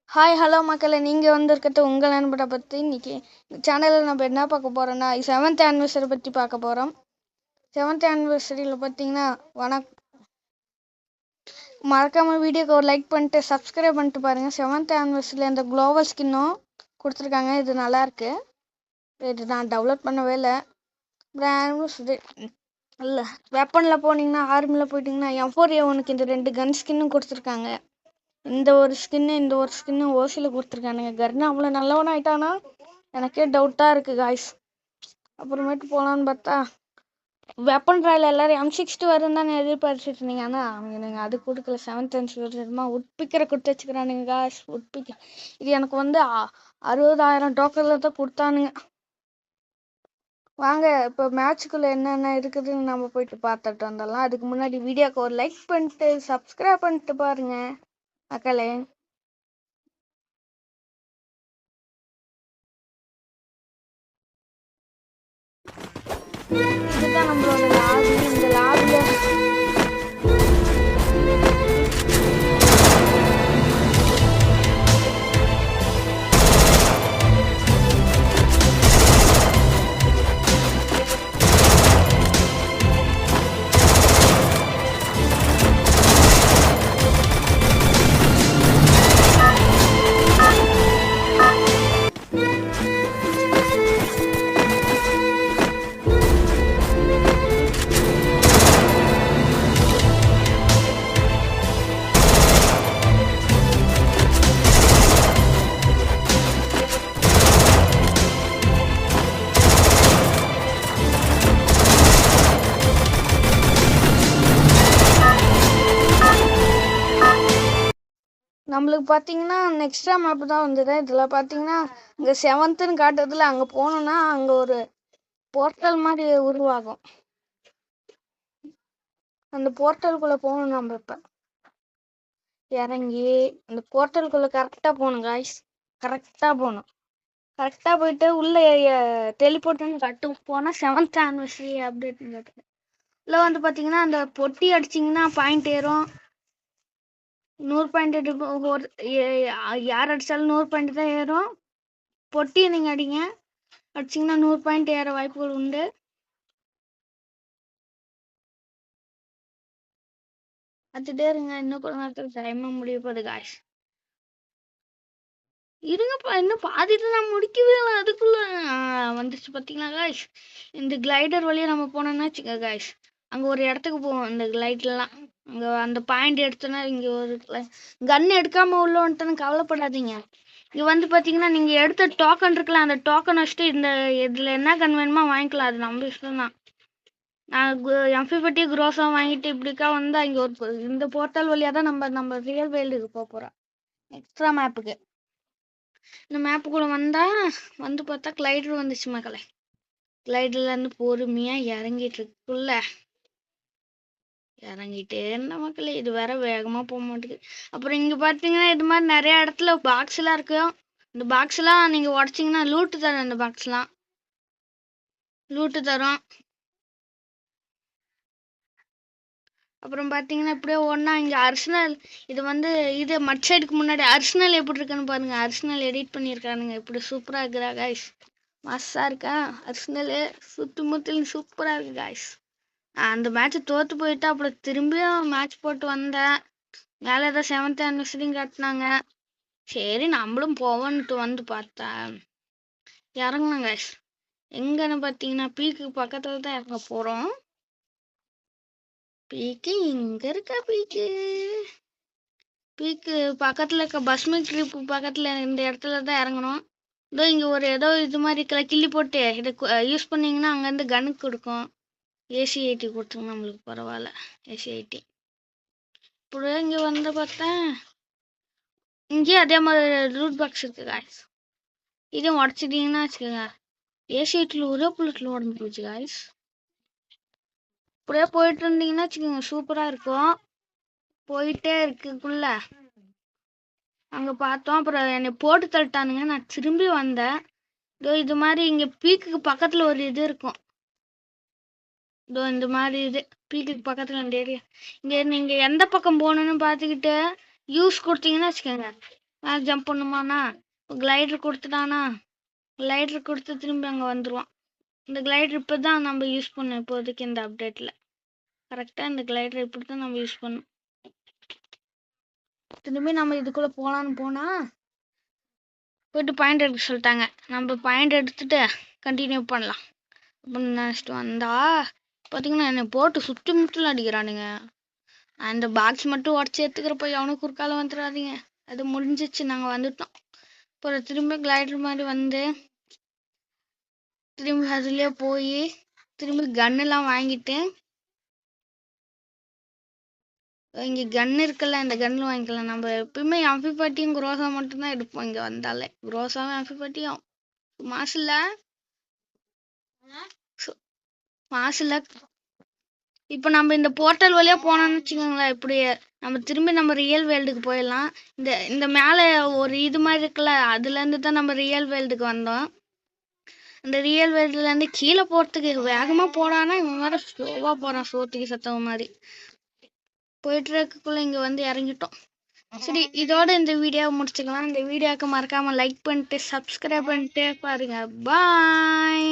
Hi hello மக்களே, நீங்கள் வந்திருக்கிறது உங்கள் நண்பரை பற்றி. இன்றைக்கி சேனலில் நம்ம என்ன பார்க்க போகிறோன்னா 7th ஆனிவர்சரி பற்றி பார்க்க போகிறோம். 7th ஆனிவர்சரியில் பார்த்தீங்கன்னா மறக்காமல் வீடியோக்கு ஒரு லைக் பண்ணிட்டு சப்ஸ்கிரைப் பண்ணிட்டு பாருங்கள். 7th ஆனிவர்சரியில் இந்த குளோவல் ஸ்கின்னும் கொடுத்துருக்காங்க. இது நல்லாயிருக்கு. இது நான் டவுன்லோட் பண்ணவே இல்லை. இல்லை, வெப்பனில் போனீங்கன்னா ஆர்மியில் போயிட்டிங்கன்னா M4A1க்கு இந்த 2 கன் ஸ்கின்னும் கொடுத்துருக்காங்க. இந்த ஒரு ஸ்கின்னு ஓசியில் கொடுத்துருக்கானுங்க. கர்னா அவ்வளோ நல்லவனா ஆயிட்டானா எனக்கே டவுட்டாக இருக்குது காய்ஸ். அப்புறமேட்டு போகலான்னு பார்த்தா வெப்பன் ட்ராயில் எல்லோரும் M60 வரும் தானே எதிர்பார்த்துட்டு இருந்தீங்க. ஆனால் அவங்க அது கொடுக்கல. 7th ஆனிவர்சரிமா உட்பிக்கரை கொடுத்து வச்சுக்கிறானுங்க காய்ஸ். உட்பிக்கர் இது எனக்கு 60,000 டோக்கனில் தான் கொடுத்தானுங்க. வாங்க இப்போ மேட்சுக்குள்ளே என்னென்ன இருக்குதுன்னு நம்ம போயிட்டு பார்த்துட்டு வந்துடலாம். அதுக்கு முன்னாடி வீடியோக்கு ஒரு லைக் பண்ணிட்டு சப்ஸ்கிரைப் பண்ணிட்டு பாருங்கள் மக்களே. இதுதான் நம்மளோட லாபி. இந்த லாபியில் நம்மளுக்கு பார்த்தீங்கன்னா நெக்ஸ்ட்ரா மேப் தான் வந்தது. இதில் பார்த்தீங்கன்னா இங்கே 7th காட்டுறதுல அங்கே போனோன்னா அங்கே ஒரு போர்ட்டல் மாதிரி உருவாகும். அந்த போர்ட்டலுக்குள்ளே போகணும். நம்ம இப்போ இறங்கி அந்த போர்ட்டலுக்குள்ளே கரெக்டாக போகணும் காய்ஸ். கரெக்டாக போகணும். கரெக்டாக போயிட்டு உள்ளே டெலிபோர்ட்டுன்னு கட்டும் போனால் 7th ஆனிவர்சரி அப்டேட் இருக்குது. இல்லை வந்து பார்த்தீங்கன்னா அந்த பொட்டி அடிச்சிங்கன்னா பாயிண்ட் ஏறும். 100 பாயிண்ட் யார் அடித்தாலும் 100 பாயிண்ட் தான் ஏறும். பொட்டியை நீங்கள் அடிச்சிங்கன்னா 100 பாயிண்ட் ஏற வாய்ப்புகள் உண்டு. பார்த்துட்டே இருங்க. இன்னும் கொஞ்ச நேரத்துக்கு டைமாக முடிய போகுது காய்ஸ். இருங்கப்பா, இன்னும் பாதிட்டு நான் முடிக்கவே இல்லை. அதுக்குள்ளே வந்துச்சு பார்த்தீங்களா காய்ஸ். இந்த கிளைடர் வழியாக நம்ம போனோம்னா வச்சுக்க காய்ஸ், அங்கே ஒரு இடத்துக்கு போவோம். இந்த கிளைட்லாம் அங்கே அந்த பாயிண்ட் எடுத்தோன்னா இங்கே ஒரு கன் எடுக்காமல் உள்ள வந்துட்டோன்னு கவலைப்படாதீங்க. இங்கே வந்து பார்த்தீங்கன்னா நீங்கள் எடுத்த டோக்கன் இருக்குல்ல, அந்த டோக்கன் வச்சுட்டு இதில் என்ன கன் வேணுமோ வாங்கிக்கலாம். அது நம்ம இஷ்டம் தான். நான் M50 குரோஸா வாங்கிட்டு இப்படிக்கா வந்தால் இங்கே இந்த போர்ட்டல் வழியாக தான் நம்ம ரியல் வேல்டுக்கு போக போகிறோம். எக்ஸ்ட்ரா மேப்புக்கு இந்த மேப்புக்குள்ளே வந்து பார்த்தா கிளைடர் வந்துச்சு மக்களே. கிளைடர்லேருந்து பொறுமையாக இறங்கிட்டுருக்குள்ள இறங்கிட்டே இருந்த மக்களே. இது வேற வேகமாக போக மாட்டேங்குது. அப்புறம் இங்கே பார்த்தீங்கன்னா இது மாதிரி நிறையா இடத்துல பாக்ஸ்லாம் இருக்கும். இந்த பாக்ஸ்லாம் நீங்கள் உடச்சிங்கன்னா லூட்டு தரும். இந்த பாக்ஸ்லாம் லூட்டு தரும். அப்புறம் பார்த்தீங்கன்னா இப்படியே ஒன்றா இங்கே அர்சனல் இது மட் சைடுக்கு முன்னாடி அர்சனல் எப்படி இருக்குன்னு பாருங்கள். அர்சனல் எடிட் பண்ணியிருக்கானுங்க. இப்படி சூப்பராக இருக்குதா காய்ஸ்? மஸ்ஸாக இருக்கா அர்சனல்? சுற்றி முற்றிலும் சூப்பராக இருக்குது காய்ஸ். அந்த மேட்ச்சை தோற்று போயிட்டு அப்புறம் திரும்பியும் மேட்ச் போட்டு வந்தேன். மேலே ஏதோ 7th ஆனிவர்சரியும் காட்டினாங்க. சரி நம்மளும் போவோன்ட்டு வந்து பார்த்தேன். இறங்கணும் காய்ஸ். எங்கன்னு பார்த்தீங்கன்னா பீக்கு பக்கத்தில் தான் இறங்க போகிறோம். பீக்கு இங்கே இருக்கா? பீக்கு பக்கத்தில் இருக்க பஸ்மி ட்ரிப்பு பக்கத்தில் இந்த இடத்துல தான் இறங்கணும். இதோ இங்கே ஏதோ இது மாதிரி கிள்ளி போட்டு இதை யூஸ் பண்ணிங்கன்னா அங்கேருந்து கனுக்கு கொடுக்கும். AC-80 கொடுத்துங்க நம்மளுக்கு, பரவாயில்ல. AC-80 இப்படியே இங்கே வந்து பார்த்தேன். இங்கேயும் அதே மாதிரி ரூட் பாக்ஸ் இருக்குது காய்ஸ். இதையும் உடச்சிட்டிங்கன்னா வச்சுக்கோங்க. AC-80 ஒரே புல்லட்டில் உடம்பு போச்சு காய்ஸ். இப்படியே போயிட்டு இருந்தீங்கன்னா வச்சுக்கோங்க சூப்பராக இருக்கும். போயிட்டே இருக்குக்குள்ள அங்கே பார்த்தோம். அப்புறம் என்னை போட்டு தள்ளிட்டானுங்க. நான் திரும்பி வந்தேன். இதோ இது மாதிரி இங்கே பீக்குக்கு பக்கத்தில் ஒரு இது இருக்கும். இதோ இந்த மாதிரி இது பீக்குக்கு பக்கத்தில் இந்த ஏரியா. இங்கே நீங்கள் எந்த பக்கம் போகணுன்னு பார்த்துக்கிட்டு யூஸ் கொடுத்தீங்கன்னா வச்சுக்கோங்க மேலே ஜம்ப் பண்ணுமாண்ணா இப்போ கிளைடர் கொடுத்துட்டானா கிளைடர் கொடுத்து திரும்பி அங்கே வந்துடுவான். இந்த கிளைடர் இப்போ தான் நம்ம யூஸ் பண்ணோம் இப்போதைக்கு இந்த அப்டேட்டில். கரெக்டாக இந்த கிளைடர் இப்படி தான் நம்ம யூஸ் பண்ணோம். திரும்பி நம்ம இதுக்குள்ளே போகலான்னு போனால் போயிட்டு பாயிண்ட் எடுக்க சொல்லிட்டாங்க. நம்ம பாயிண்ட் எடுத்துட்டு கண்டினியூ பண்ணலாம் அப்படின்னு நினச்சிட்டு வந்தா பார்த்தீங்கன்னா என்னை போட்டு சுற்றி முற்றிலும் அடிக்கிறானுங்க. அந்த பாக்ஸ் மட்டும் உடச்சி எடுத்துக்கிறப்போ எவனும் குறுக்கால வந்துடாதீங்க. அது முடிஞ்சிச்சு, நாங்கள் வந்துட்டோம். அப்புறம் திரும்பி கிளைடர் மாதிரி வந்து திரும்பி அதுலேயே போய் திரும்பி கன்னெல்லாம் வாங்கிட்டு இங்கே கன் இருக்குல்ல, இந்த கன்னு வாங்கிக்கலாம். நம்ம எப்பயுமே அம்பிபாட்டியும் குரோசா மட்டும்தான் எடுப்போம் இங்கே வந்தாலே. குரோசாவும் அம்பிபாட்டியும் மாசில்ல மாசில்ல. இப்போ நம்ம இந்த போர்ட்டல் வழியா போனோம்னு வச்சுக்கோங்களேன், இப்படி நம்ம திரும்பி நம்ம ரியல் வேர்ல்டுக்கு போயிடலாம். இந்த மேலே ஒரு இது மாதிரி இருக்குல்ல, அதுலேருந்து தான் நம்ம ரியல் வேர்ல்டுக்கு வந்தோம். அந்த ரியல் வேர்ல்டுலேருந்து கீழே போகிறதுக்கு வேகமாக போடானா இவன் வேறு ஸ்லோவாக போகிறான், சோத்துக்கு சத்தவ மாதிரி. போயிட்டு இருக்கக்குள்ளே இங்கே வந்து இறங்கிட்டோம். சரி, இதோட இந்த வீடியோவை முடிச்சுக்கலாம். இந்த வீடியோவுக்கு மறக்காமல் லைக் பண்ணிட்டு சப்ஸ்கிரைப் பண்ணிட்டு பாருங்கள். பாய்.